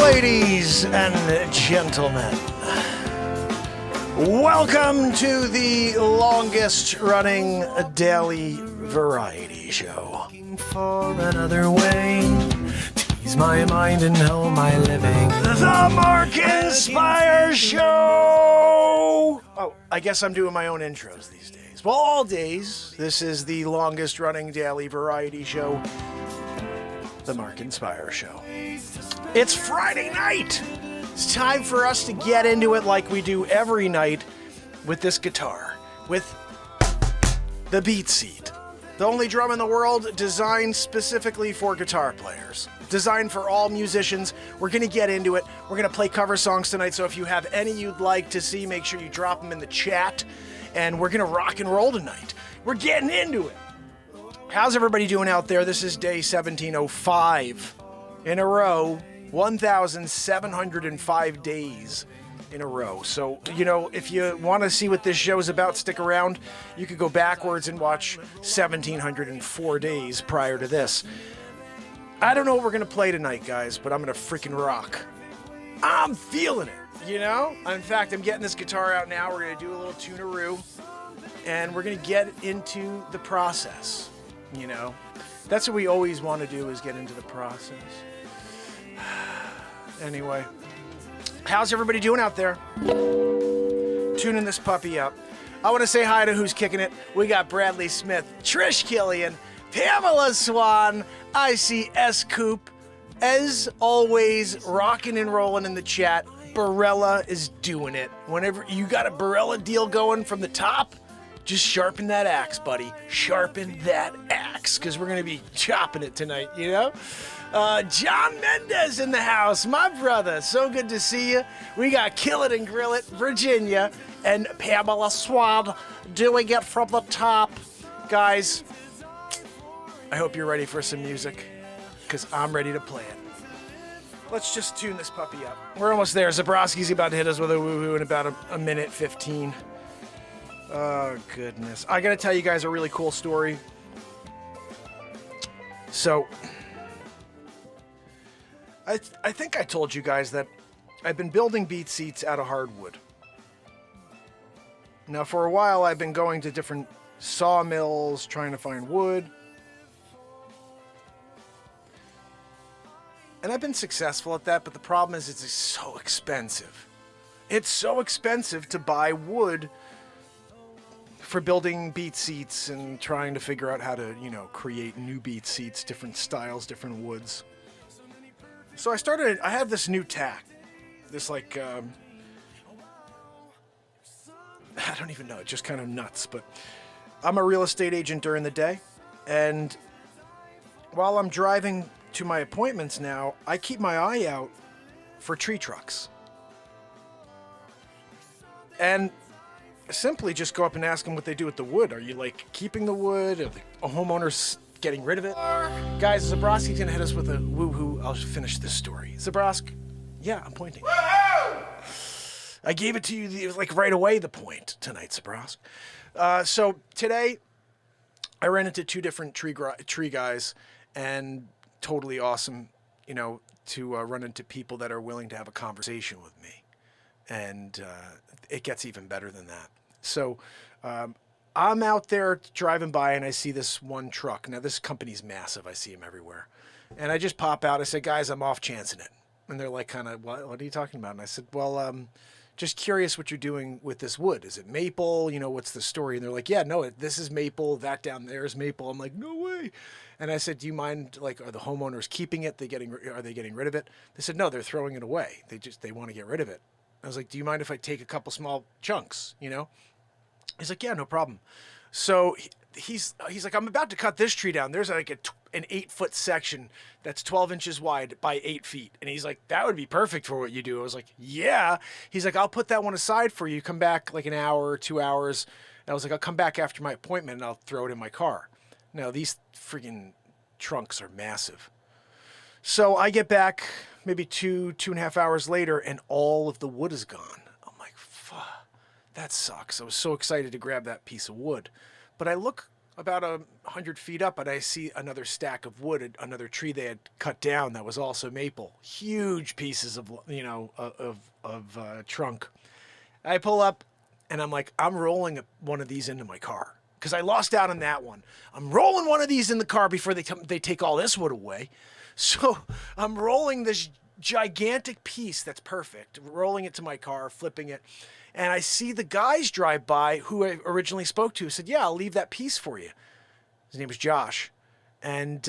Ladies and gentlemen, welcome to the longest running daily variety show. For another way to ease my mind and help my living. The Marcus Pires Show! Oh, I guess I'm doing my own intros these days. Well, all days, this is the longest running daily variety show, The Marcus Pires Show. It's Friday night! It's time for us to get into it like we do every night with this guitar, with the BeatSeat. The only drum in the world designed specifically for guitar players. Designed for all musicians. We're going to get into it. We're going to play cover songs tonight, so if you have any you'd like to see, make sure you drop them in the chat. And we're going to rock and roll tonight. We're getting into it. How's everybody doing out there? This is day 1705 in a row. 1,705 days in a row. So, you know, if you want to see what this show is about, stick around. You could go backwards and watch 1,704 days prior to this. I don't know what we're going to play tonight, guys, but I'm going to freaking rock. I'm feeling it, you know? In fact, I'm getting this guitar out now. We're going to do a little tuneroo, and we're going to get into the process, you know? That's what we always want to do, is get into the process. Anyway, how's everybody doing out there? Tuning this puppy up. I want to say hi to who's kicking it. We got Bradley Smith, Trish Killian, Pamela Swan, ICS Coop. As always, rocking and rolling in the chat. Barella is doing it. Whenever you got a Barella deal going from the top, just sharpen that axe, buddy. Sharpen that axe, because we're going to be chopping it tonight, you know? John Mendez in the house, my brother. So good to see you. We got Kill It and Grill It, Virginia, and Pamela Swan doing it from the top. Guys, I hope you're ready for some music, because I'm ready to play it. Let's just tune this puppy up. We're almost there. Zabrowski's about to hit us with a woohoo in about a minute 15. Oh, goodness. I gotta tell you guys a really cool story. So, I think I told you guys that I've been building BeatSeats out of hardwood. Now, for a while, I've been going to different sawmills, trying to find wood. And I've been successful at that, but the problem is it's so expensive. It's so expensive to buy wood for building BeatSeats and trying to figure out how to, you know, create new BeatSeats, different styles, different woods. So I have this new tack, this like, I don't even know, it's just kind of nuts, but I'm a real estate agent during the day, and while I'm driving to my appointments now, I keep my eye out for tree trucks. And simply just go up and ask them what they do with the wood. Are you like keeping the wood? Are the homeowners getting rid of it? Guys, Zabrowski's gonna hit us with a woohoo. I'll finish this story. Zabrosk, yeah, I'm pointing. Woo-hoo! I gave it to you like right away, the point tonight, Zabrosk. So today, I ran into two different tree guys, and totally awesome, you know, to run into people that are willing to have a conversation with me. And it gets even better than that. So I'm out there driving by, and I see this one truck. Now, this company's massive. I see them everywhere. And I just pop out. I said, guys, I'm off chancing it. And they're like, kind of, what are you talking about? And I said, well, just curious what you're doing with this wood. Is it maple? You know, what's the story? And they're like, yeah, no, this is maple. That down there is maple. I'm like, no way. And I said, do you mind, like, are the homeowners keeping it? Are they getting rid of it? They said, no, they're throwing it away. They want to get rid of it. I was like, do you mind if I take a couple small chunks, you know? He's like, yeah, no problem. So he's like, I'm about to cut this tree down. There's like an 8-foot section that's 12 inches wide by 8 feet. And he's like, that would be perfect for what you do. I was like, yeah. He's like, I'll put that one aside for you. Come back like an hour or 2 hours. And I was like, I'll come back after my appointment and I'll throw it in my car. Now, these freaking trunks are massive. So I get back maybe 2.5 hours later, and all of the wood is gone. I'm like, fuck, that sucks. I was so excited to grab that piece of wood. But I look about 100 feet up, and I see another stack of wood, another tree they had cut down that was also maple. Huge pieces of, trunk. I pull up, and I'm like, I'm rolling one of these into my car because I lost out on that one. I'm rolling one of these in the car before they take all this wood away. So I'm rolling this gigantic piece that's perfect, rolling it to my car, flipping it. And I see the guys drive by who I originally spoke to. Said, yeah, I'll leave that piece for you. His name was Josh. And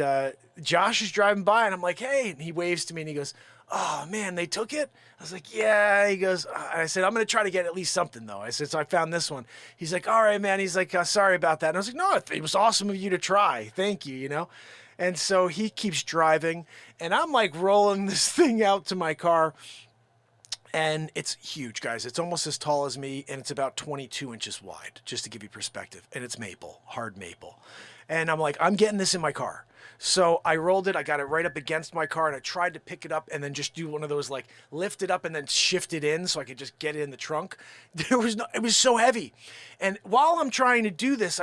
Josh is driving by, and I'm like, hey. And he waves to me, and he goes, oh, man, they took it? I was like, yeah. He goes, I said, I'm going to try to get at least something, though. I said, so I found this one. He's like, all right, man. He's like, sorry about that. And I was like, no, it was awesome of you to try. Thank you, you know? And so he keeps driving, and I'm like rolling this thing out to my car. And it's huge, guys. It's almost as tall as me, and it's about 22 inches wide, just to give you perspective. And it's maple, hard maple. And I'm like, I'm getting this in my car. So I rolled it. I got it right up against my car, and I tried to pick it up and then just do one of those, like, lift it up and then shift it in so I could just get it in the trunk. It was so heavy. And while I'm trying to do this,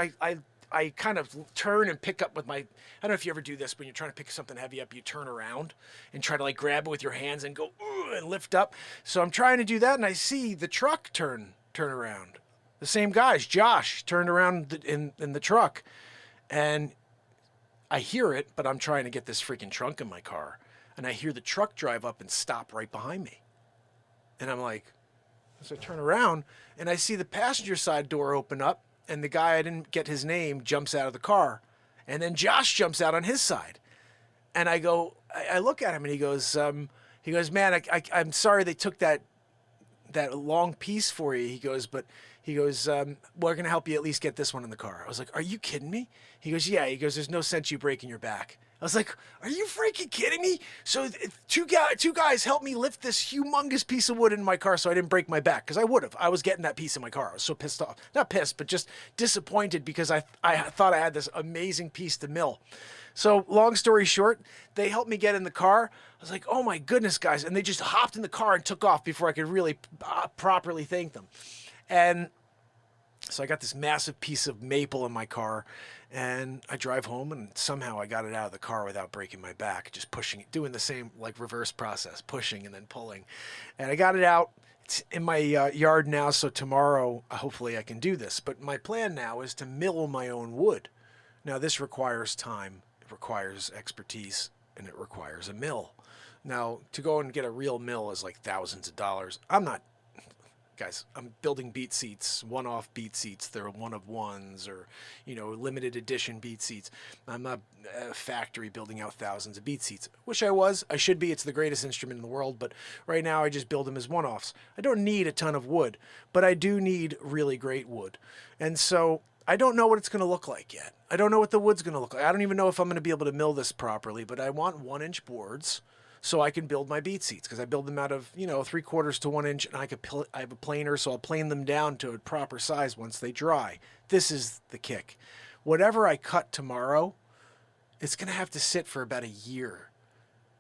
I kind of turn and pick up with my, I don't know if you ever do this, when you're trying to pick something heavy up, you turn around and try to like grab it with your hands and go and lift up. So I'm trying to do that, and I see the truck turn around. The same guys, Josh, turned around in the truck, and I hear it, but I'm trying to get this freaking trunk in my car, and I hear the truck drive up and stop right behind me. And I'm like, so I turn around, and I see the passenger side door open up, and the guy, I didn't get his name, jumps out of the car. And then Josh jumps out on his side. And I look at him, and he goes, man, I'm sorry they took that long piece for you. He goes, we're going to help you at least get this one in the car. I was like, are you kidding me? He goes, yeah. He goes, there's no sense you breaking your back. I was like, are you freaking kidding me? So two guys helped me lift this humongous piece of wood in my car so I didn't break my back, because I would have. I was getting that piece in my car. I was so pissed off. Not pissed, but just disappointed, because I thought I had this amazing piece to mill. So long story short, they helped me get in the car. I was like, oh my goodness, guys. And they just hopped in the car and took off before I could really properly thank them. And so I got this massive piece of maple in my car, and I drive home, and somehow I got it out of the car without breaking my back, just pushing it, doing the same like reverse process, pushing and then pulling. And I got it out. It's in my yard now, so tomorrow hopefully I can do this. But my plan now is to mill my own wood. Now this requires time, it requires expertise, and it requires a mill. Now to go and get a real mill is like thousands of dollars. Guys, I'm building BeatSeats, one-off BeatSeats. They're one-of-ones, or, limited edition BeatSeats. I'm a factory building out thousands of BeatSeats. Wish I was. I should be. It's the greatest instrument in the world, but right now I just build them as one-offs. I don't need a ton of wood, but I do need really great wood. And so I don't know what it's going to look like yet. I don't know what the wood's going to look like. I don't even know if I'm going to be able to mill this properly, but I want 1-inch boards so I can build my BeatSeats, because I build them out of 3/4 to 1 inch, and I have a planer, so I'll plane them down to a proper size once they dry. This is the kick. Whatever I cut tomorrow, it's going to have to sit for about a year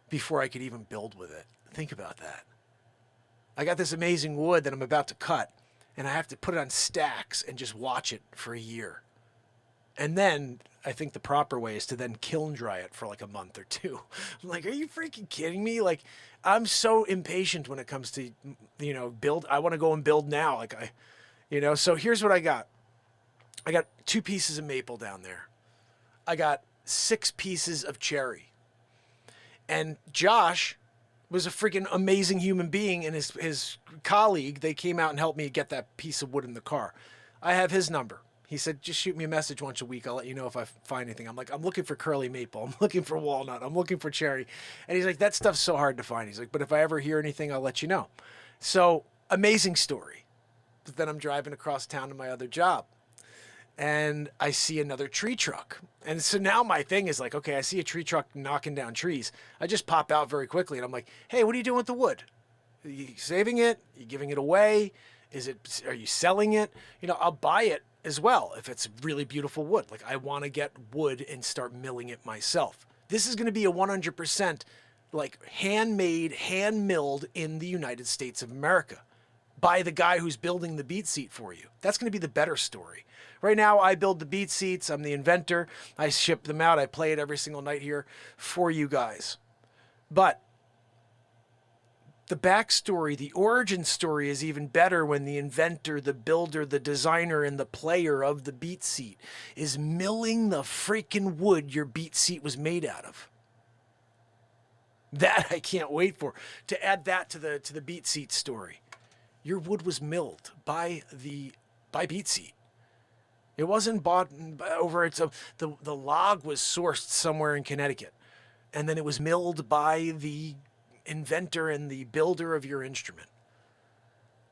before I could even build with it. Think about that. I got this amazing wood that I'm about to cut, and I have to put it on stacks and just watch it for a year. And then I think the proper way is to then kiln dry it for like a month or two. I'm like, are you freaking kidding me? Like, I'm so impatient when it comes to, build. I want to go and build now. So here's what I got. I got 2 pieces of maple down there. I got 6 pieces of cherry. And Josh was a freaking amazing human being, and his colleague, they came out and helped me get that piece of wood in the car. I have his number. He said, just shoot me a message once a week. I'll let you know if I find anything. I'm like, I'm looking for curly maple. I'm looking for walnut. I'm looking for cherry. And he's like, that stuff's so hard to find. He's like, but if I ever hear anything, I'll let you know. So amazing story. But then I'm driving across town to my other job, and I see another tree truck. And so now my thing is like, okay, I see a tree truck knocking down trees. I just pop out very quickly, and I'm like, hey, what are you doing with the wood? Are you saving it? Are you giving it away? Are you selling it? I'll buy it as well if it's really beautiful wood. Like, I want to get wood and start milling it myself. This is going to be a 100% like handmade, hand milled in the United States of America. by the guy who's building the BeatSeat for you. That's going to be the better story. Right now, I build the BeatSeats. I'm the inventor. I ship them out. I play it every single night here for you guys. But the backstory, the origin story is even better when the inventor, the builder, the designer, and the player of the BeatSeat is milling the freaking wood your BeatSeat was made out of. That I can't wait for. To add that to the BeatSeat story. Your wood was milled by BeatSeat. It wasn't bought over the log was sourced somewhere in Connecticut, and then it was milled by the inventor and the builder of your instrument.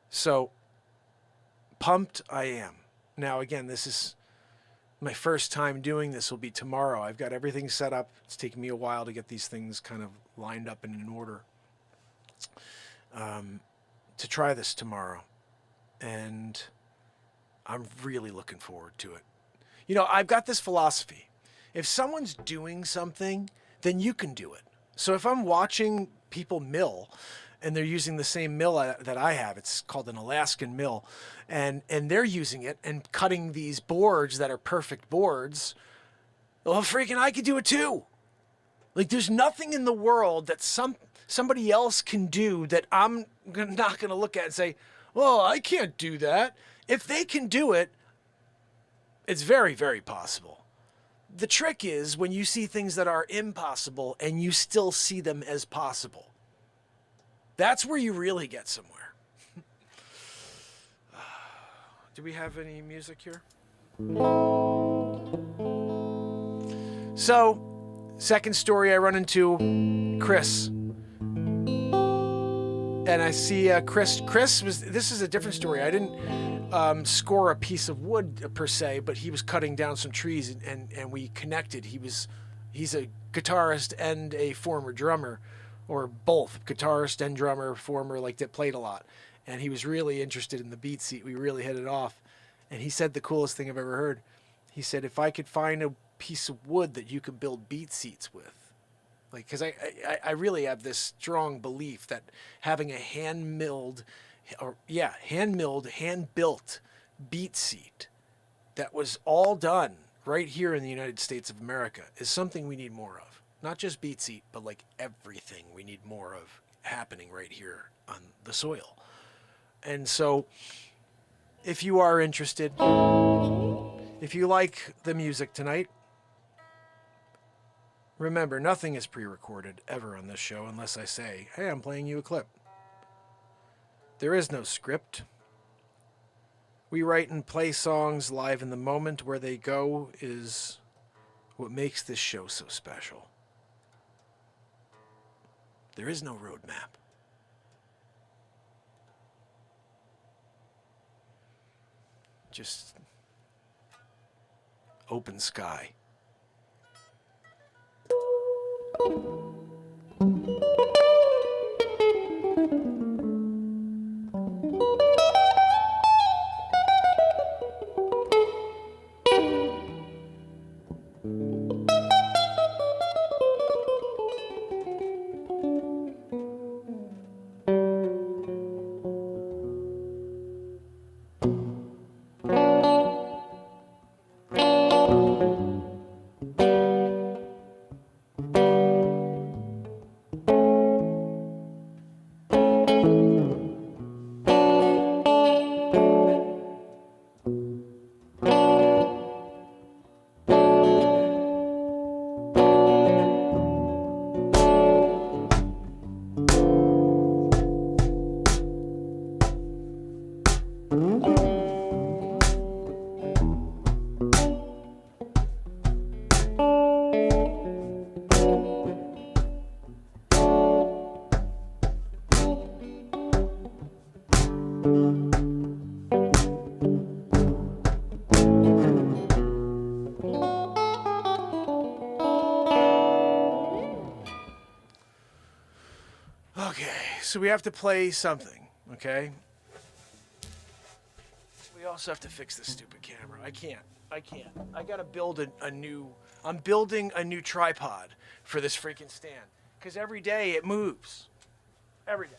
So pumped I am. Now again, this is my first time doing this. Will be tomorrow. I've got everything set up. It's taken me a while to get these things kind of lined up and in order. To try this tomorrow, and I'm really looking forward to it. You know, I've got this philosophy. If someone's doing something, then you can do it. So if I'm watching people mill, and they're using the same mill that I have, it's called an Alaskan mill, and they're using it and cutting these boards that are perfect boards, well, freaking I could do it too. Like, there's nothing in the world that somebody else can do that I'm not going to look at and say, well, I can't do that. If they can do it, it's very, very possible. The trick is when you see things that are impossible and you still see them as possible. That's where you really get somewhere. Do we have any music here? So, second story, I run into Chris. And I see Chris this is a different story. I didn't score a piece of wood per se, but he was cutting down some trees and we connected. He's a guitarist and a former drummer, or both, guitarist and drummer, former, like that played a lot. And he was really interested in the BeatSeat. We really hit it off. And he said the coolest thing I've ever heard. He said, if I could find a piece of wood that you could build BeatSeats with, like, because I really have this strong belief that having a hand-built BeatSeat that was all done right here in the United States of America is something we need more of. Not just BeatSeat, but like everything we need more of happening right here on the soil. And so, if you are interested, if you like the music tonight, remember, nothing is pre-recorded ever on this show unless I say, hey, I'm playing you a clip. There is no script. We write and play songs live in the moment. Where they go is what makes this show so special. There is no roadmap. Just open sky. So we have to play something, okay? We also have to fix this stupid camera. I can't. I gotta build a new... I'm building a new tripod for this freaking stand. Because every day it moves. Every day.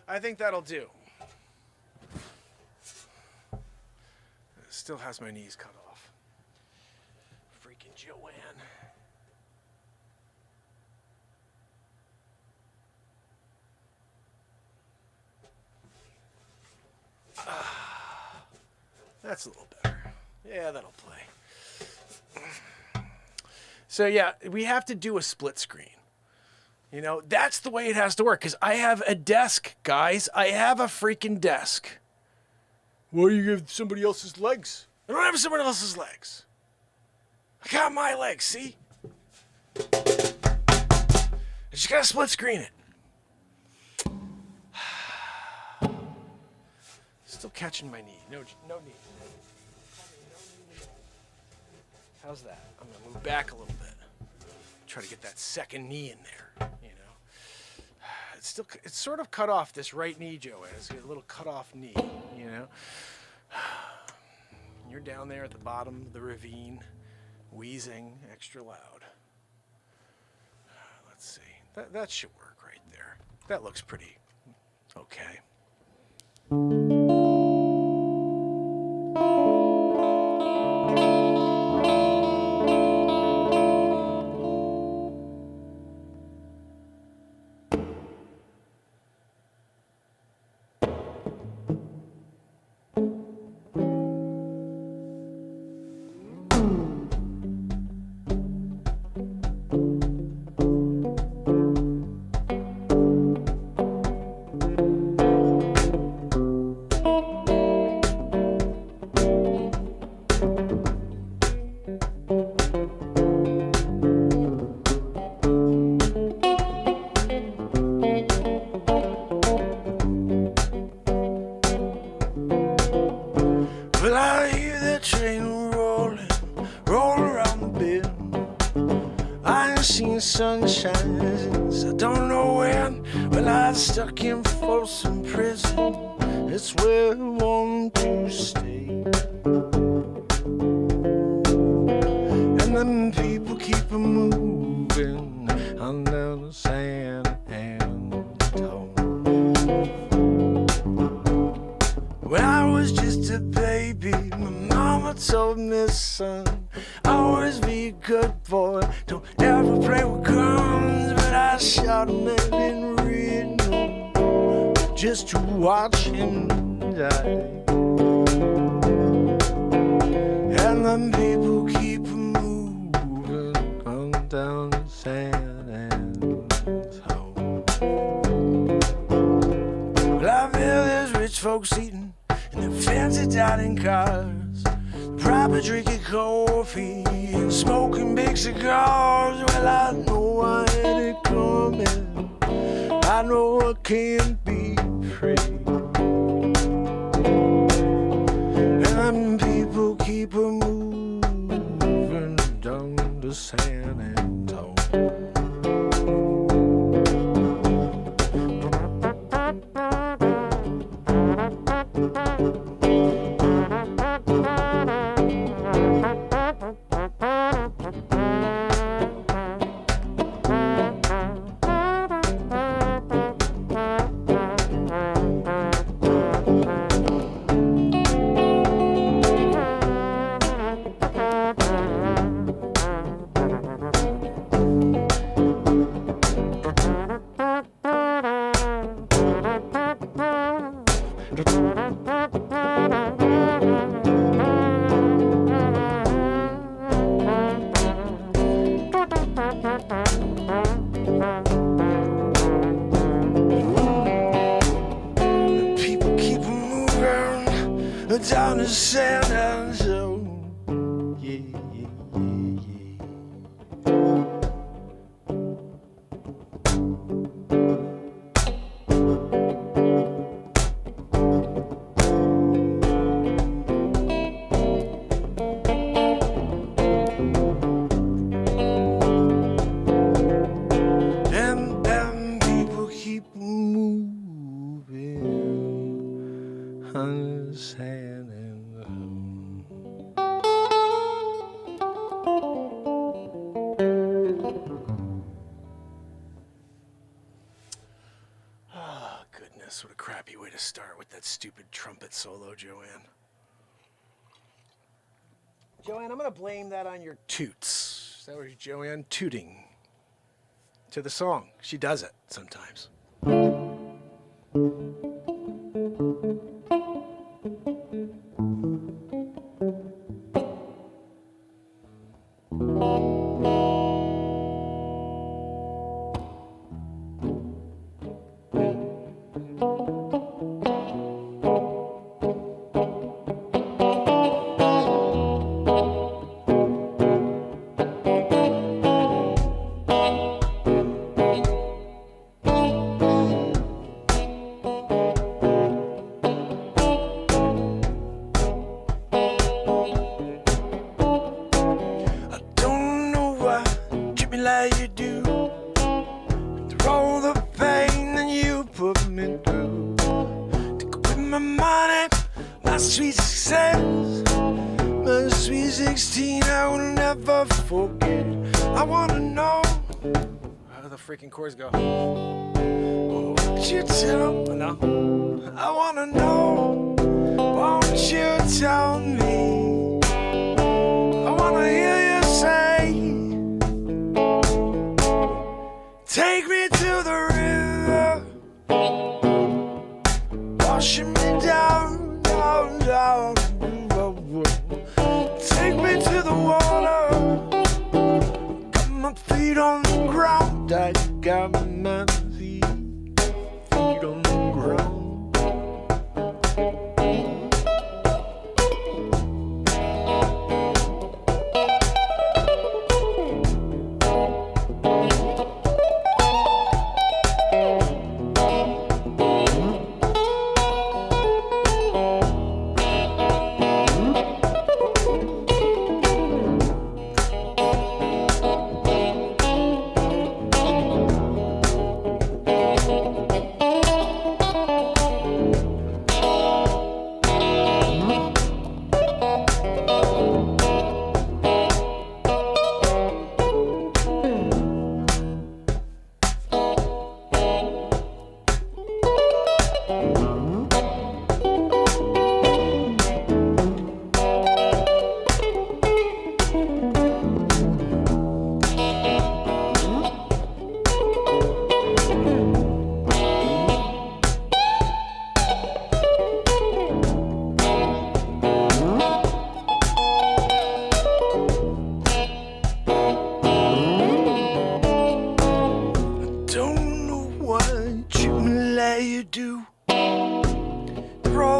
I think that'll do. It still has my knees cut off. Freaking Joanne. That's a little better. Yeah, that'll play. So yeah, we have to do a split screen. You know, that's the way it has to work, because I have a desk, guys. I have a freaking desk. Why do you give somebody else's legs? I don't have someone else's legs. I got my legs, see? I just gotta split screen it. Still catching my knee. No knee. How's that? I'm gonna move back a little bit. Try to get that second knee in there, you know. It's sort of cut off, this right knee, Joanne. It's got a little cut off knee, you know. You're down there at the bottom of the ravine, wheezing extra loud. Let's see. That should work right there. That looks pretty okay. Well, I hear that train rolling around the bend. I ain't seen sunshine since I don't know when. Well, I was stuck in Folsom Prison. It's where I want to stay. And then people keep moving under the sand and stone. When I was just a baby, my mama told me, son, always be a good boy, don't ever play with guns. But I shot a man in Reno just to watch him die. And then people keep moving on down the sand and stone. Well, I feel there's rich folks eating in the fancy dining cars, probably drinking coffee and smoking big cigars. Well, I know I had it coming. I know I can't be free. And people keep moving down the San Antonio. Down the San Antonio, yeah, yeah, yeah. And them people keep moving on the sand and the home. Yes, what a crappy way to start with that stupid trumpet solo, Joanne. Joanne, I'm going to blame that on your toots. That was Joanne tooting to the song. She does it sometimes. Sweet success, my sweet 16, I will never forget. I wanna know how do the freaking chords go? Won't you tell me? No. I wanna know. Won't you tell me? I wanna hear you say, take me to the river, washing me down. Down, take me to the water. Got my feet on the ground. I got my feet on the ground.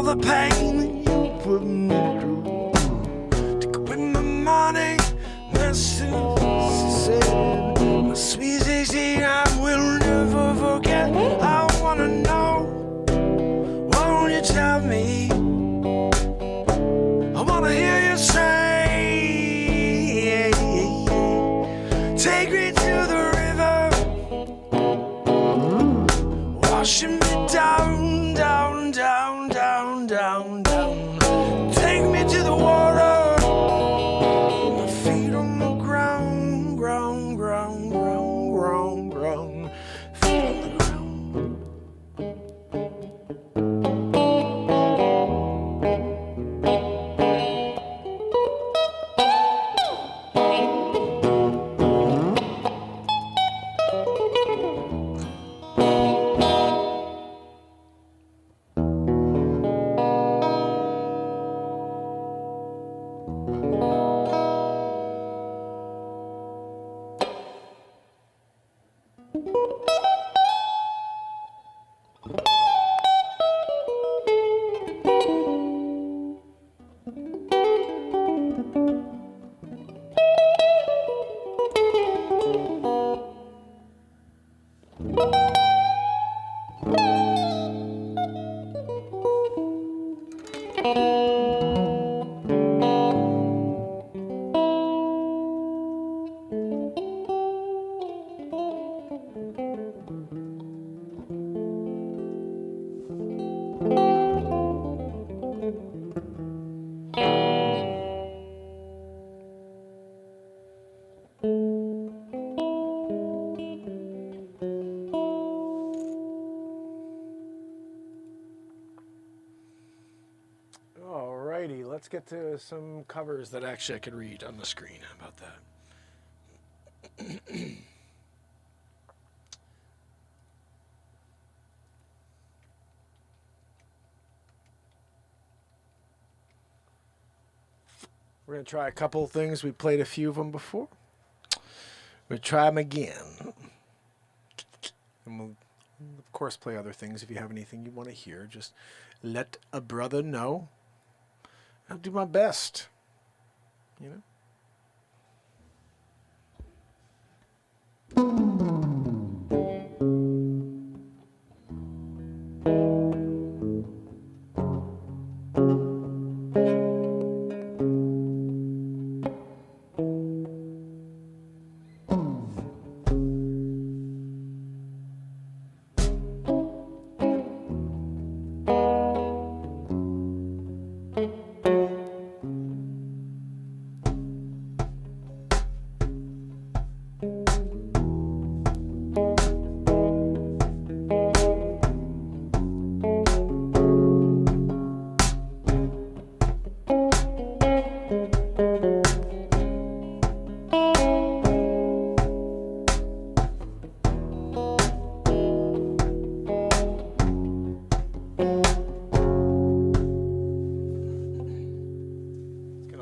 The pain that you put me through, take away my money, my suicide, my sweet 16, I will never forget. I wanna know, won't you tell me? I wanna hear you say, take me to the river, washing me down, down, down, down, down, down. Take me to the water. My feet on the ground, ground, ground, ground, ground, ground. Feet on the ground. let's get to some covers that actually I could read on the screen. How about that? We're going to try a couple of things. We played a few of them before. We'll try them again. And we'll, of course, play other things. If you have anything you want to hear, just let a brother know. I'll do my best. You know?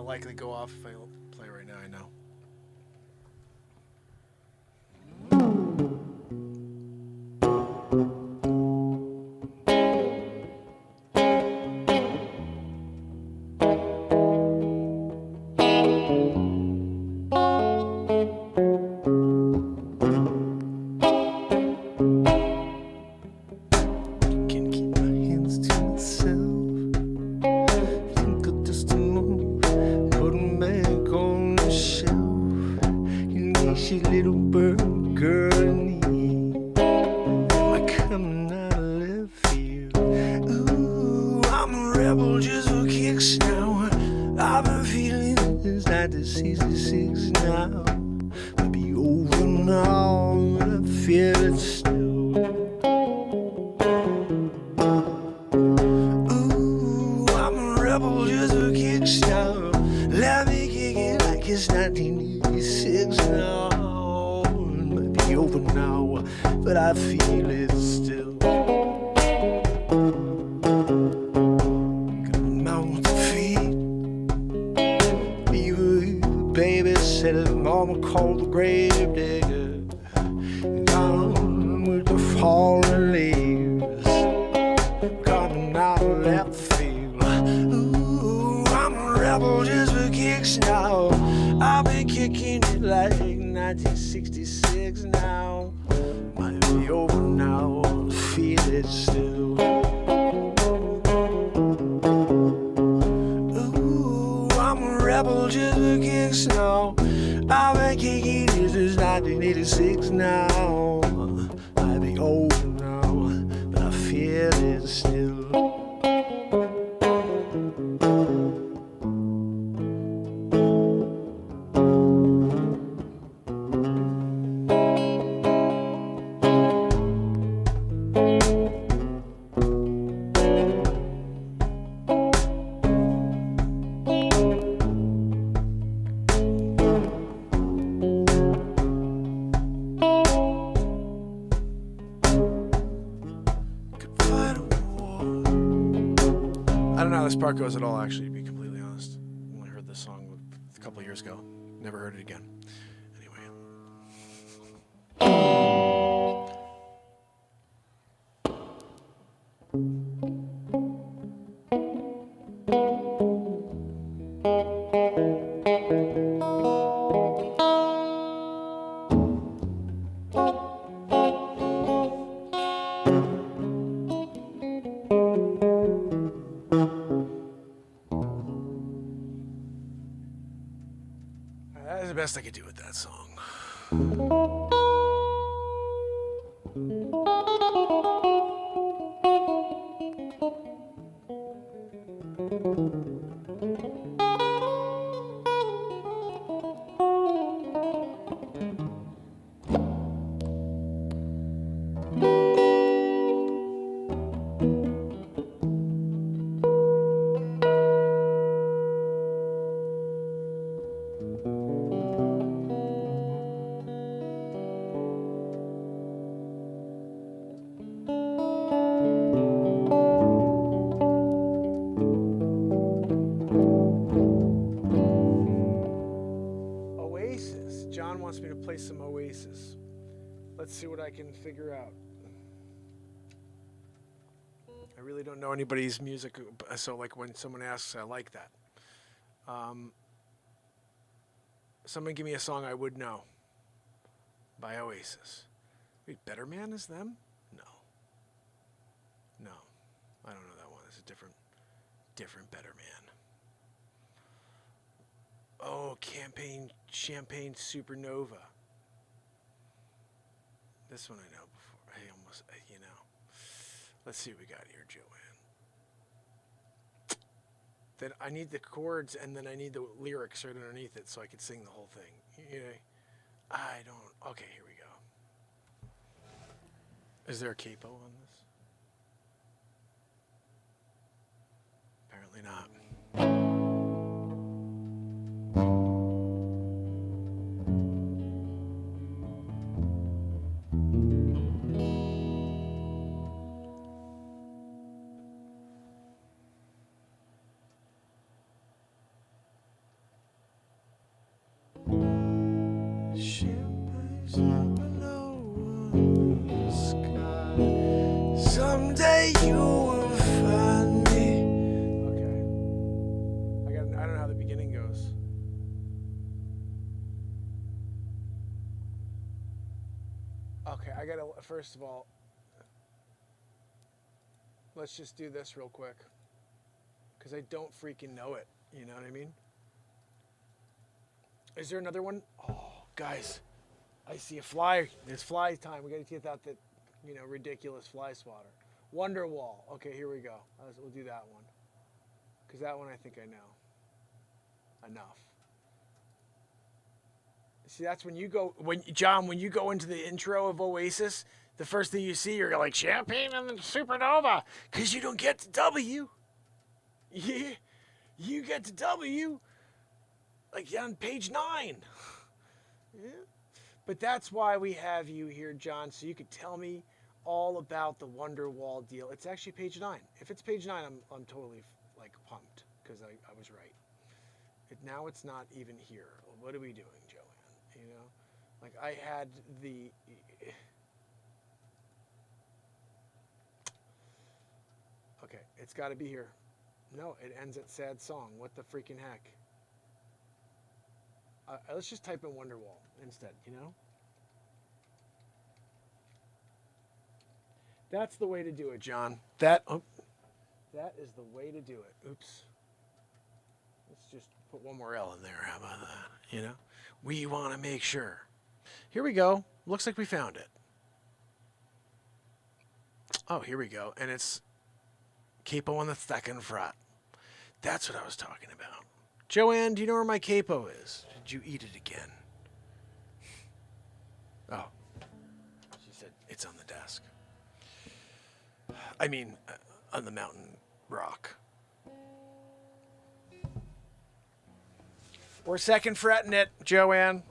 Likely go off if I play right now, I know. Can't keep my hands to myself. Think of just a move. Put 'em back on the shelf. In case your little bird girl need. Am I coming out of left field? Ooh, I'm a rebel just for kicks now. I've been feeling since 1966 now. Might be over now, but I feel it still. Ooh, I'm a rebel just for kicks now. Let me kick it like it's 1986 now. It might be over now, but I feel it still. Coming out with the feet. Baby said mama called the grave digger. Gone with the fallen leaves. Coming out of left field. Ooh, I'm a rebel just for kicks now. I've been kicking it like 1966 now. Might be over now, feel it still. Ooh, I'm a rebel just for kicks now. I've been kicking it since 1986 now. Might be over now, but I feel it still. I don't know how this part goes at all, actually, to be completely honest. I only heard this song a couple of years ago. Never heard it again. Anyway. That is the best I could do with that song. see what I can figure out. I really don't know anybody's music, so like when someone asks, I like that. Someone give me a song I would know by Oasis. Wait, Better Man is them? No. No. I don't know that one. It's a different Better Man. Oh, Champagne Supernova. This one I know before. I almost, you know. Let's see what we got here, Joanne. Then I need the chords and then I need the lyrics right underneath it so I can sing the whole thing. You know, I don't. Okay, here we go. Is there a capo on this? Apparently not. Someday you will find me. Okay. I don't know how the beginning goes. Okay, I gotta, first of all, let's just do this real quick. Because I don't freaking know it. You know what I mean? Is there another one? Oh, guys, I see a fly. There's fly time. We gotta get out that, you know, ridiculous fly swatter. Wonderwall. Okay, here we go. We'll do that one. Because that one I think I know. Enough. See, that's when you go, John, when you go into the intro of Oasis, the first thing you see, you're like, Champagne and the Supernova. Because you don't get to W. Yeah, you get to W. Like on page 9. Yeah. But that's why we have you here, John, so you could tell me all about the Wonderwall deal. It's actually page 9. If it's page 9, I'm totally like pumped because I was right. Now it's not even here. What are we doing, Joanne? You know, like I had the. Okay, it's got to be here. No, it ends at sad song. What the freaking heck? Let's just type in Wonderwall instead, you know? That's the way to do it, John. That is the way to do it. Oops. Let's just put one more L in there. How about that? You know? We want to make sure. Here we go. Looks like we found it. Oh, here we go. And it's capo on the second fret. That's what I was talking about. Joanne, do you know where my capo is? Did you eat it again? Oh. She said it's on the desk. I mean, on the mountain rock. We're second fretting it, Joanne.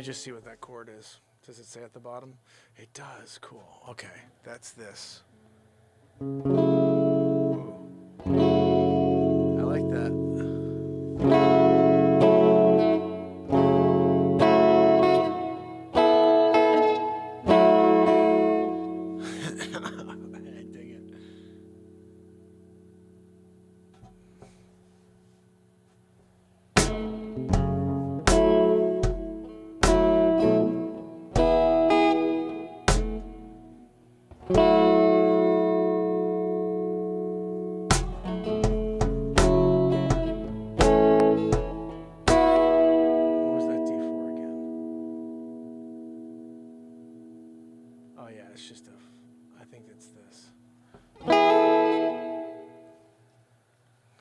Just see what that chord is. Does it say at the bottom? It does. Cool. Okay, that's this. Ooh. I like that. I dig it. It's just I think it's this. I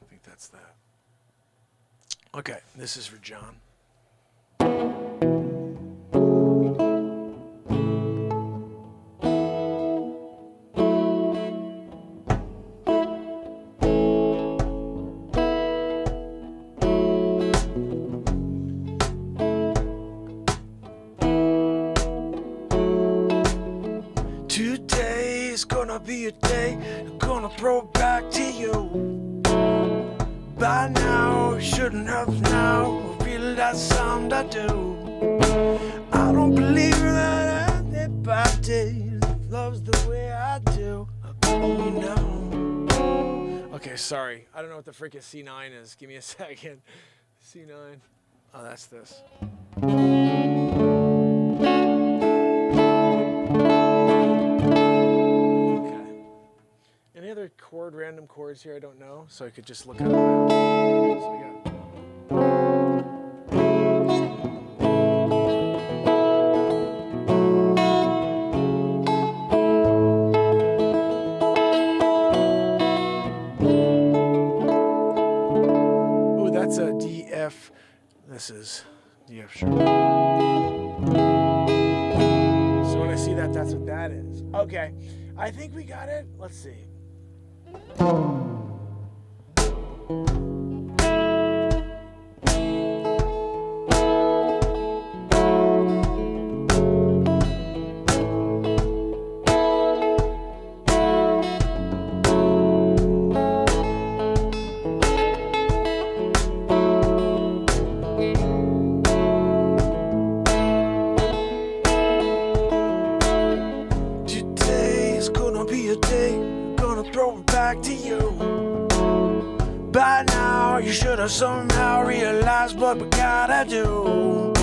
think that's that. Okay, this is for John. Today's gonna be a day I'm gonna throw it back to you. By now, you shouldn't have now. Really, that's something I do. I don't believe that anybody loves the way I do. You know. Okay, sorry. I don't know what the frick a C9 is. Give me a second. C9. Oh, that's this. Okay. Any other random chords here I don't know? So I could just look at them now. So we got. That's a D, F. This is D, F sharp. So when I see that, that's what that is. Okay, I think we got it. Let's see. Somehow realize what we gotta do.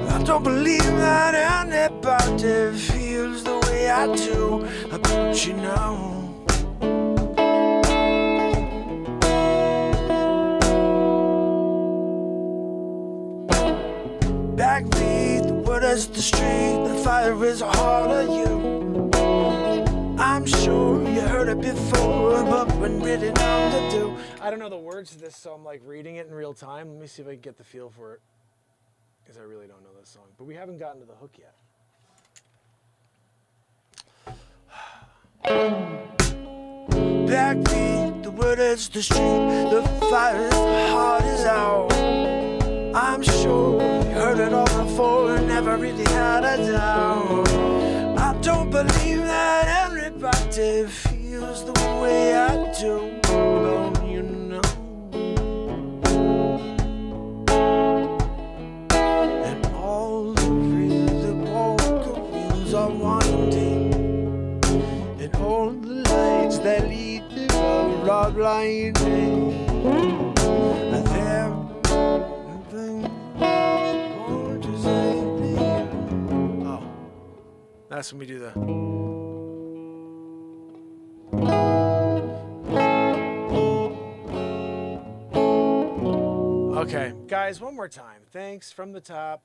I don't believe that anybody feels the way I do, but you know. Backbeat, the word is the street, the fire is a heart of you. I'm sure you heard it before, but when really known to do. I don't know the words to this, so I'm like reading it in real time. Let me see if I can get the feel for it, because I really don't know this song. But we haven't gotten to the hook yet. Backbeat, the word is the street, the fire is the heart is out. I'm sure you heard it all before, never really had a doubt. I don't believe that everybody feels the way I do, but you know. And all the really walk wheels are winding, and all the lights that lead to road are blinding. And there are things I want to say to you. Oh, that's when we do the. Okay, guys, one more time. Thanks from the top.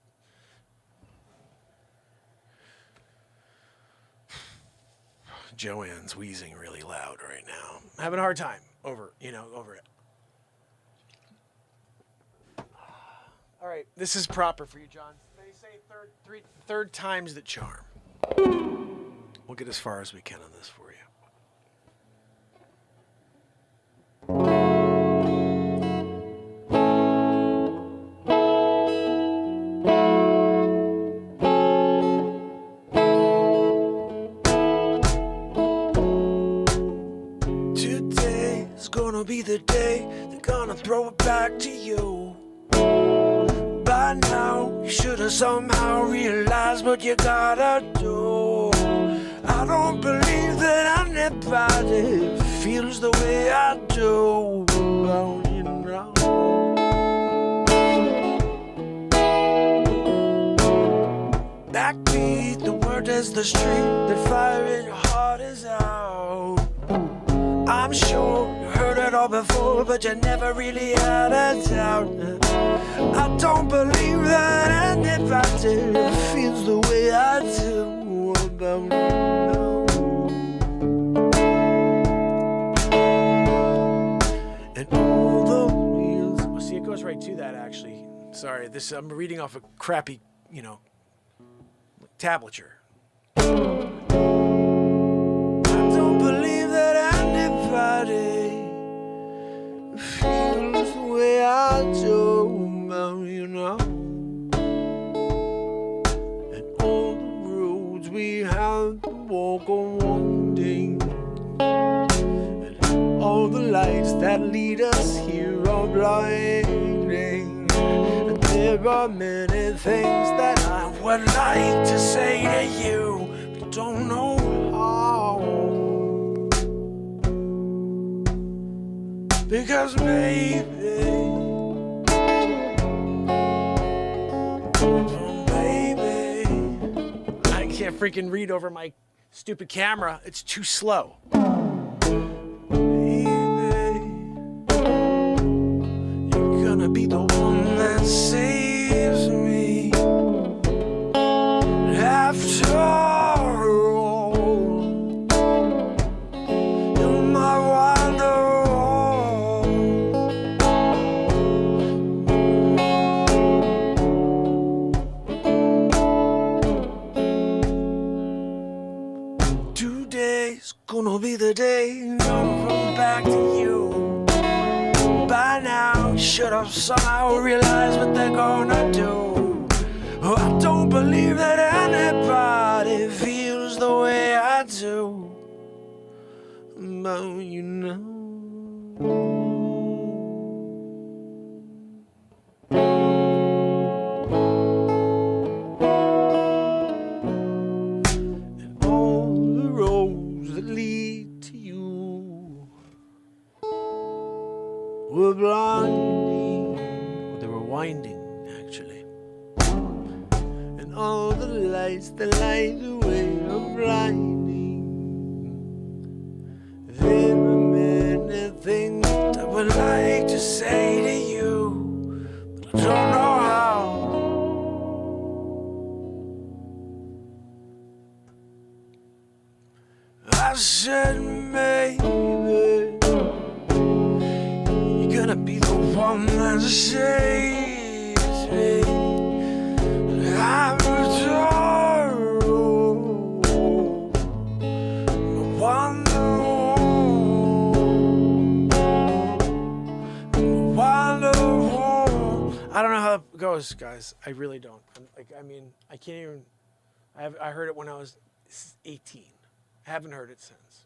Joanne's wheezing really loud right now. I'm having a hard time over it. All right, this is proper for you, John. They say third time's the charm. We'll get as far as we can on this for you. Be the day they're gonna throw it back to you. By now, you should have somehow realized what you gotta do. I don't believe that anybody feels the way I do. Well, you know. Backbeat, the word is the street, the fire in your heart is out. I'm sure you heard it all before, but you never really had a doubt. I don't believe that anybody feels the way I do about you. And all the wheels. Well, see, it goes right to that, actually. Sorry, I'm reading off a crappy, tablature. Feels the way I do, you know. And all the roads we have to walk on winding, the lights that lead us here are blinding. And there are many things that I would like to say to you, but don't know how. Because maybe, oh baby, I can't freaking read over my stupid camera. It's too slow. Gonna be the one that saves me. After all, you're my wonderwall. 2 days gonna be the day I'm coming back to you. By now, should have somehow realized what they're gonna do. Oh, I don't believe that anybody feels the way I do. But you know, and all the roads that lead to you were blinding, or they were winding actually, and all the lights that light the way are blinding. There are many things I would like to say to you, but I don't know how. I said maybe gonna be the one that saves me. After all, I wonder, I don't know how it goes, guys. I really don't. I mean, I can't even. I heard it when I was 18. I haven't heard it since.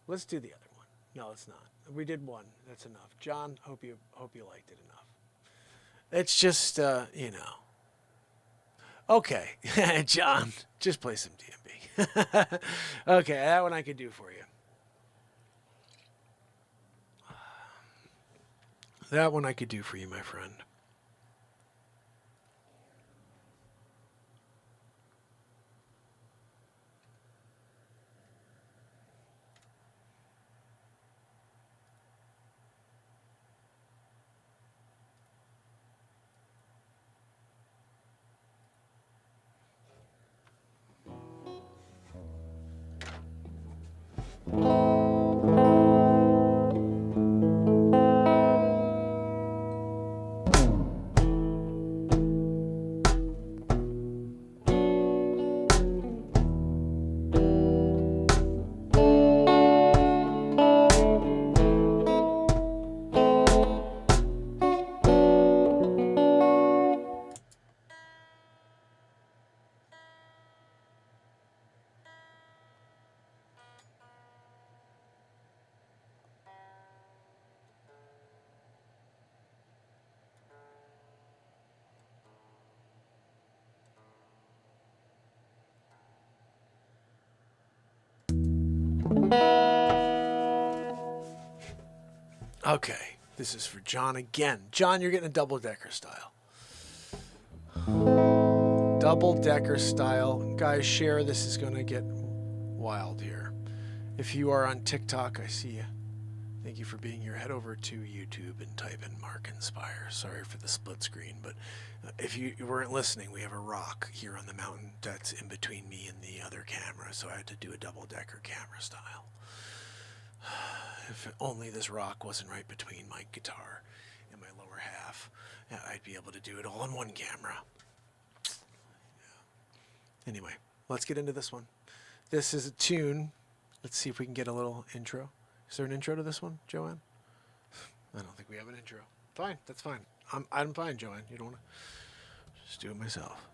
Let's do the other one. No, it's not. We did one. That's enough. John, hope you liked it enough. It's just, you know. Okay, John, just play some DMB. Okay, that one I could do for you. That one I could do for you, my friend. Okay, this is for John again. John, you're getting a double-decker style. Double-decker style. Guys, share. This is going to get wild here. If you are on TikTok, I see you. Thank you for being here. Head over to YouTube and type in Mark Inspire. Sorry for the split screen, but if you weren't listening, we have a rock here on the mountain that's in between me and the other camera, so I had to do a double-decker camera style. If only this rock wasn't right between my guitar and my lower half, I'd be able to do it all on one camera. Anyway, let's get into this one. This is a tune. Let's see if we can get a little intro. Is there an intro to this one, Joanne? I don't think we have an intro. Fine, that's fine. I'm fine, Joanne. You don't want to just do it myself.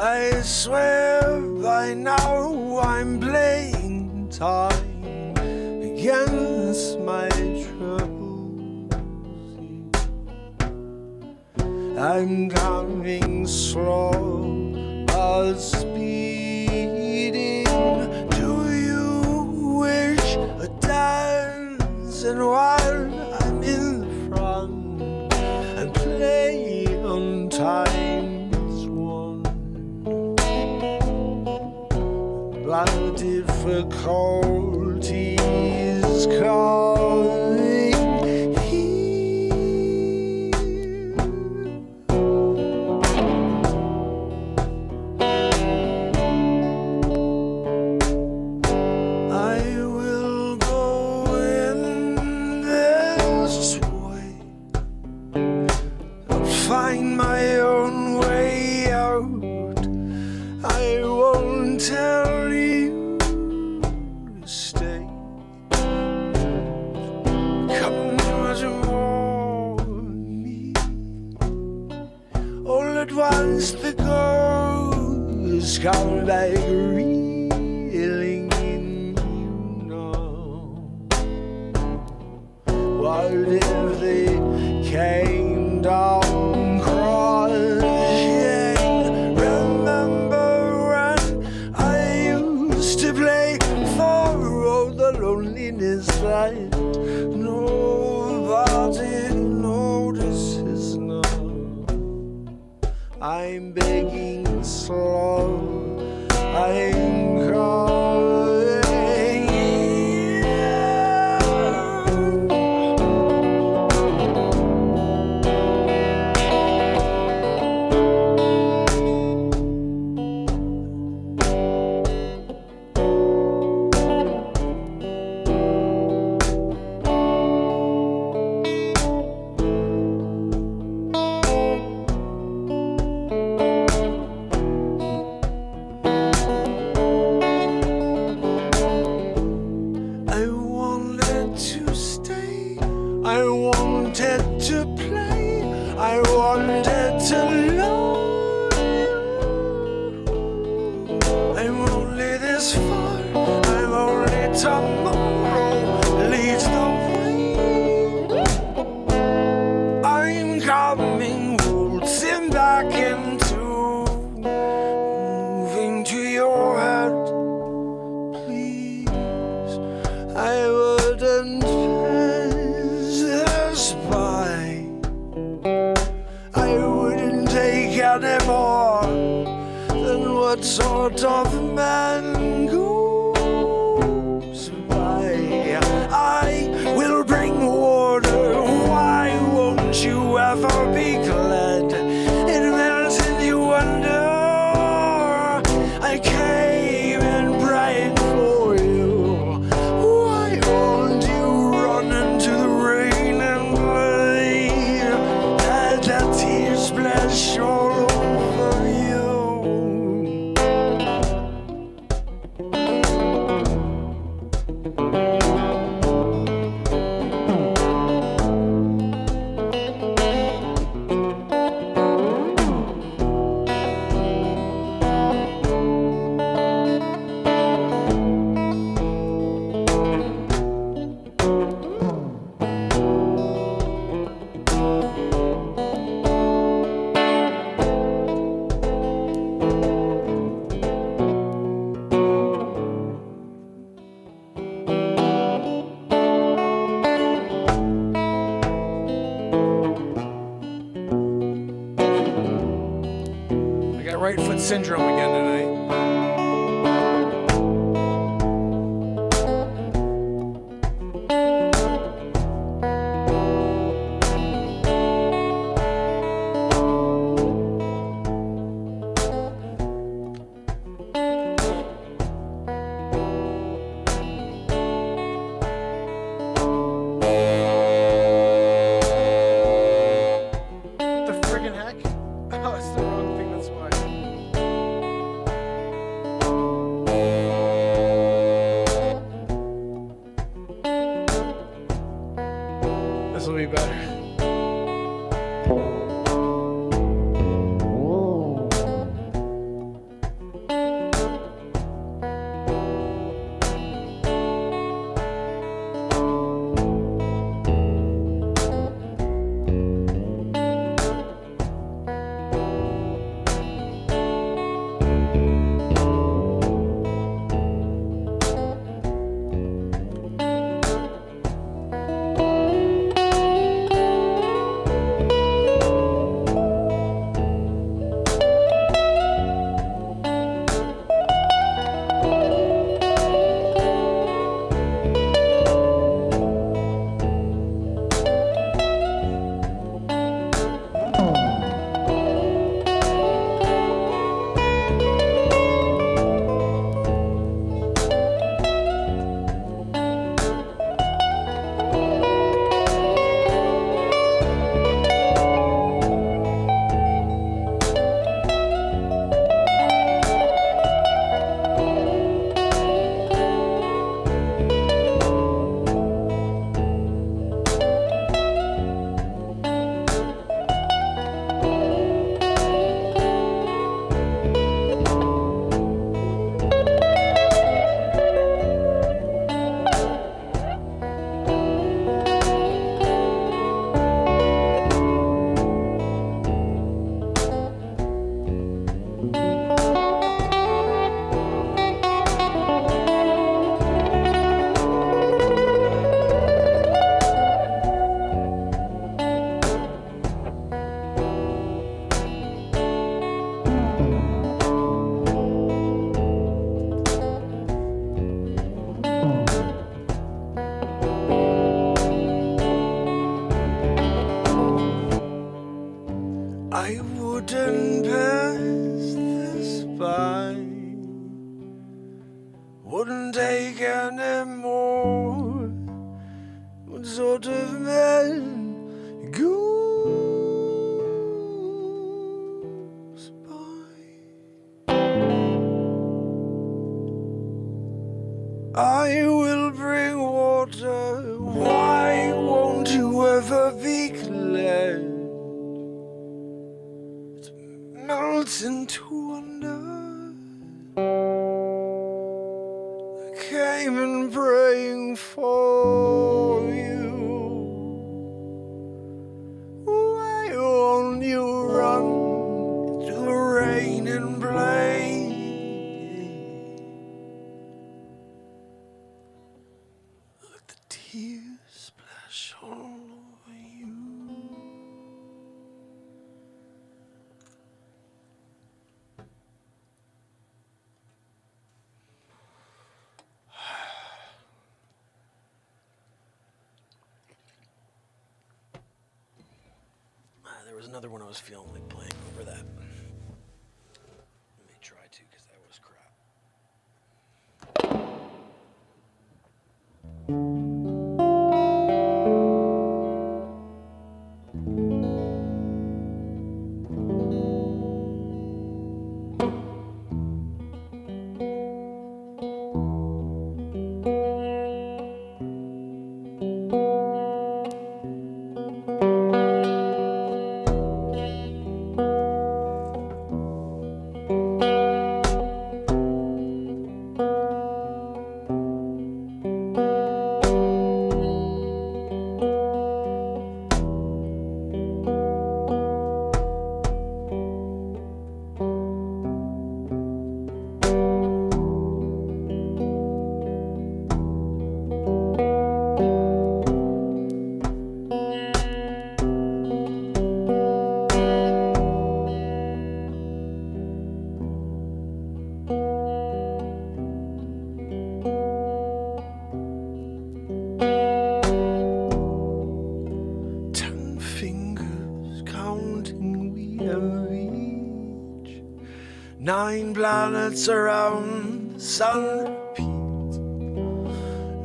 I swear by now I'm playing time against my troubles. I'm coming slow, but speeding. Do you wish a dance? And while I'm in the front, I'm playing on times one. But difficulties coming here. I will go in this way. I'll find my own way out. I won't tell you to stay. Come toward me. All at once the ghosts come back reeling in you now. What if they came down crying? Remember when I used to play for all the loneliness that nobody notices now? I'm begging slow, I'm calling. I wanted to stay, I wanted to play, I wanted to love you. I'm only this far, I'm only tomorrow leads the way. I'm coming, waltzing back into moving to your head. Please, I wouldn't pass this by. I wouldn't take any more than what sort of man goes by. I will bring water. Why won't you ever be glad? It melts in you wonder. I came and prayed for you. Why won't you run into the rain and play? Let the tears splash all over you. I got right foot syndrome again tonight. The friggin' heck? Oh, it's the wrong thing, that's why. can pass this by. Wouldn't take any more. What sort of man goes by? I will bring water. Why won't you ever be glad? It melts into wonder. Came and praying for you. Why won't you run into the rain and play? Let the tears splash all over you. There was another one I was feeling like playing over that. Let me try to, because that was crap. Each 9 planets around the sun repeat.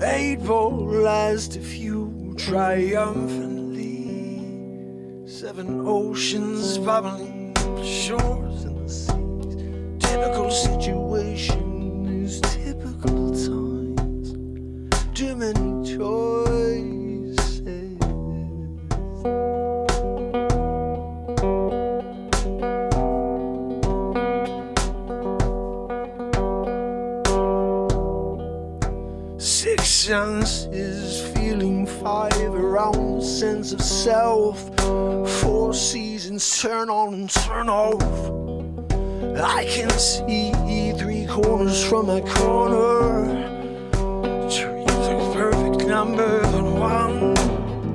8 polarized if you triumphantly. 7 oceans bubbling, shores and the seas. Typical situation is typical times. Too many choices. Senses, feeling 5 around the sense of self. 4 seasons, turn on and turn off. I can see 3 corners from my corner. Trees a perfect number but 1.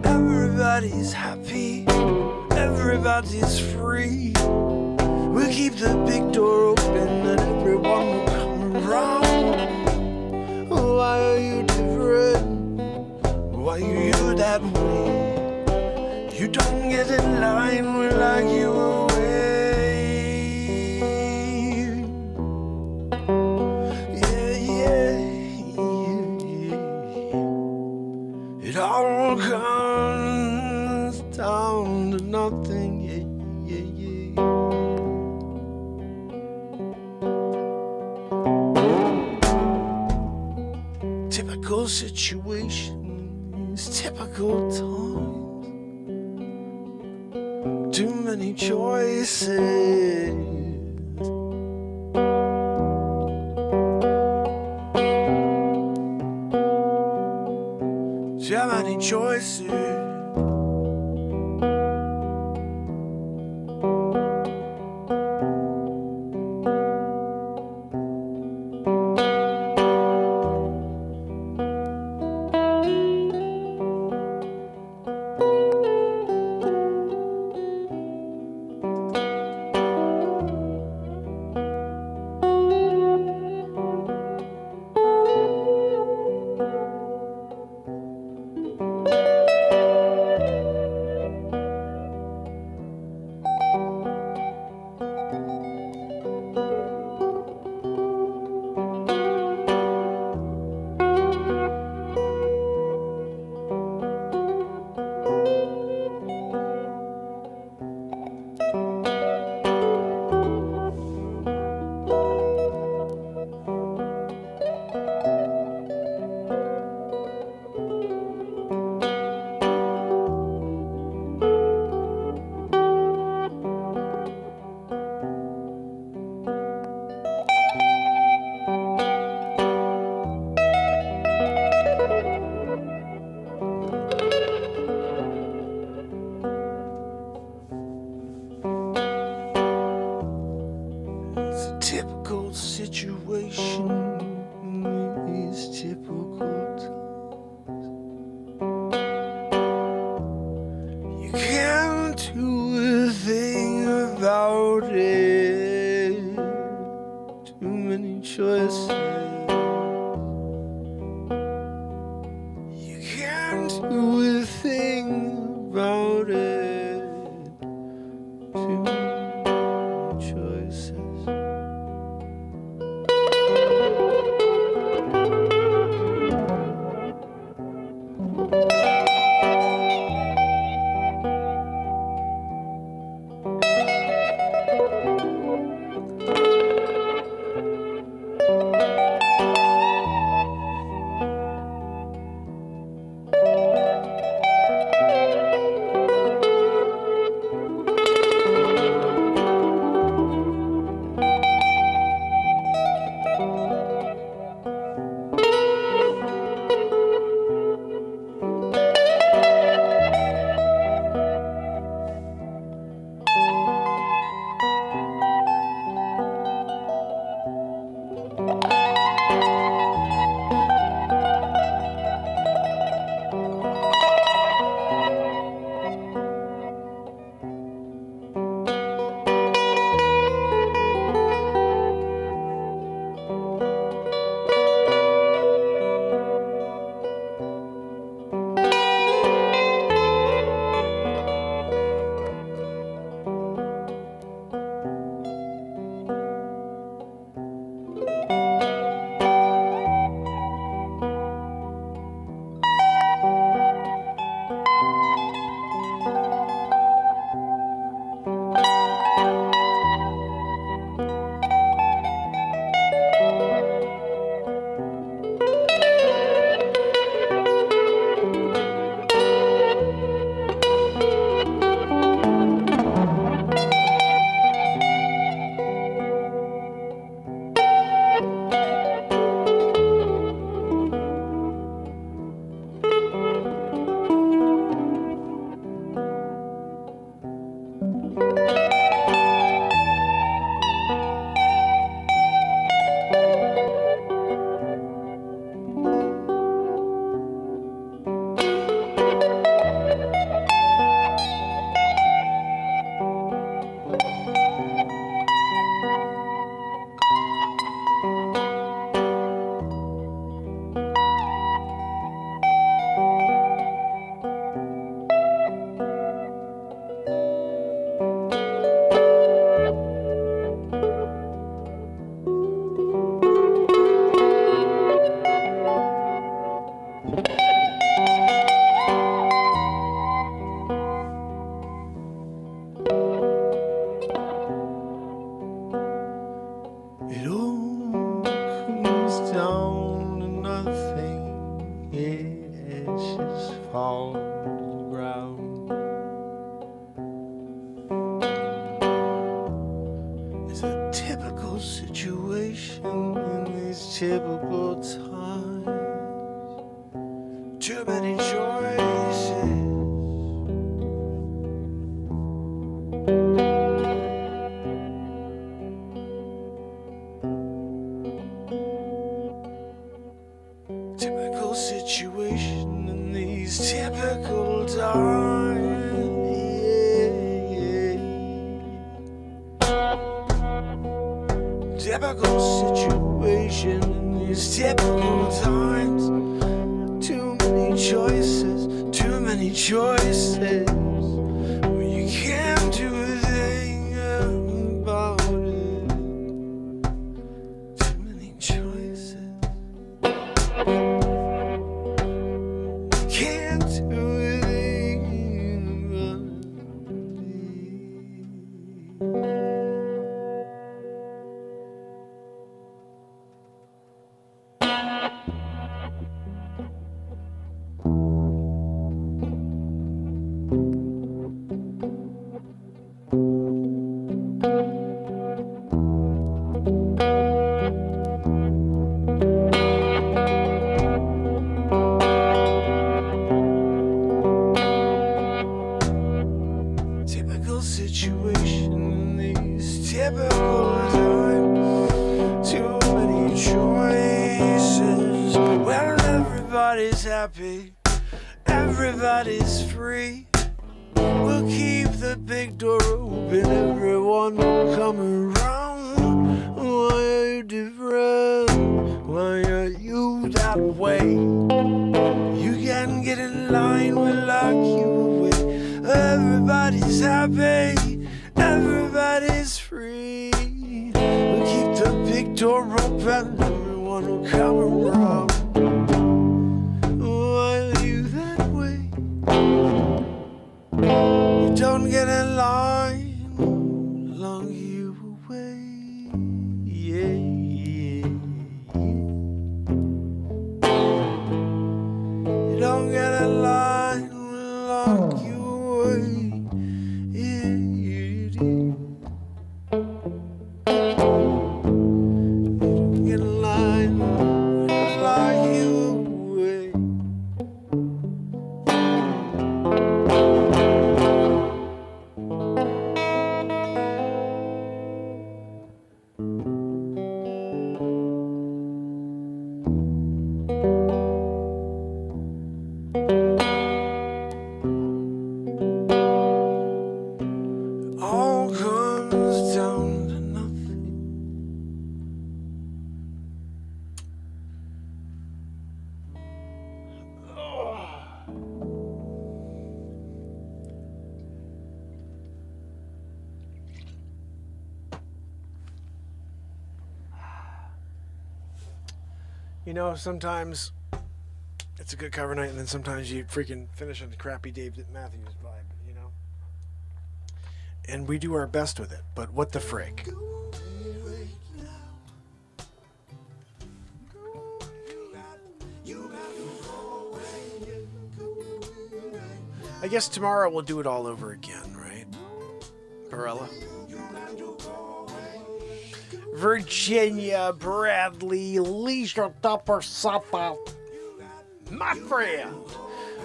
Everybody's happy, everybody's free. We'll keep the big door open and everyone will come around. Why are you different? Why are you that way? You don't get in line, we like you away. Yeah, yeah, yeah. It all comes down to nothing. Yeah, yeah, yeah. Typical situations, typical times. Too many choices. Too many choices. typical situation is typical times. You can't do a thing about it. Too many choices. You can't do a thing about it. Too many choices. It all comes down to nothing. Ashes fall to the ground. It's a typical situation in these typical times. Too many choices. Typical situation in these typical times. Typical situation in these typical times. Too many choices, too many choices. Well, you can't do a thing about it. Too many choices. Can't do a thing about it. Typical situation in these typical times. Everybody's happy, everybody's free. We'll keep the big door open, everyone will come around. Why are you different? Why are you that way? You can get in line, we'll lock you away. Everybody's happy, everybody's free. We'll keep the big door open, everyone will come around. Why are you that way? You don't get in line, long you away. Yeah, yeah, yeah. You don't get in line, long you away. Yeah, you do. You don't get in line, lock you away. All comes down to nothing. You know, sometimes it's a good cover night, and then sometimes you freaking finish on the crappy Dave Matthews vibe, you know? And we do our best with it, but what the frick? I guess tomorrow we'll do it all over again, right? Barella? Virginia Bradley Leisure Tupper Supper. My friend.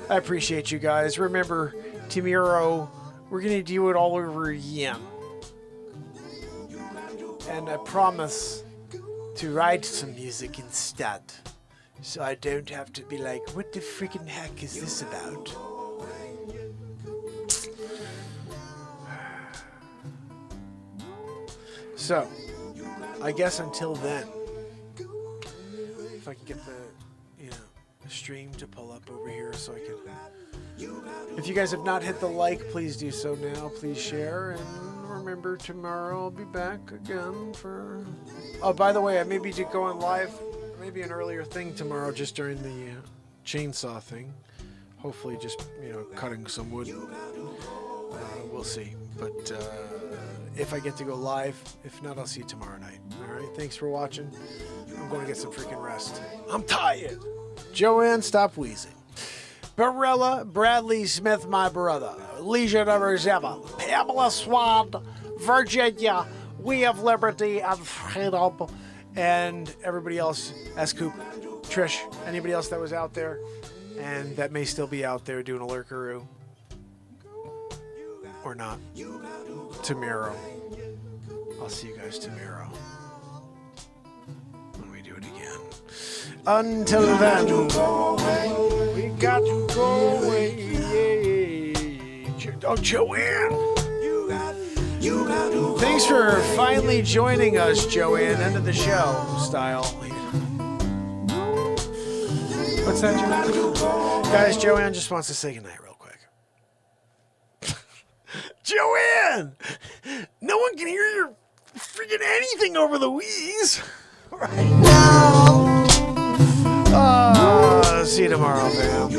I appreciate you guys. Remember, tomorrow we're going to do it all over again. And I promise to write some music instead. So I don't have to be like, what the freaking heck is this about? So, I guess until then, if I can get the, stream to pull up over here so I can. If you guys have not hit the like, please do so now. Please share, and remember, tomorrow I'll be back again for. Oh, by the way, I may be going live, maybe an earlier thing tomorrow, just during the chainsaw thing. Hopefully, just cutting some wood. We'll see, but. If I get to go live. If not, I'll see you tomorrow night. All right, thanks for watching. I'm going to get some freaking rest. I'm tired. Joanne, stop wheezing. Barella, Bradley Smith, my brother. Leisure number 7. Pamela Swan, Virginia. We have liberty and freedom. And everybody else, S-Coop, Trish, anybody else that was out there and that may still be out there doing a lurkaroo. Or not. Tomorrow. I'll see you guys tomorrow when we do it again. Until then, we got to go away. Oh, Joanne! Thanks for finally joining us, Joanne. End of the show style. What's that, Joanne? Guys, Joanne just wants to say goodnight real quick. Joanne! No one can hear your freaking anything over the wheeze right now. See you tomorrow, fam.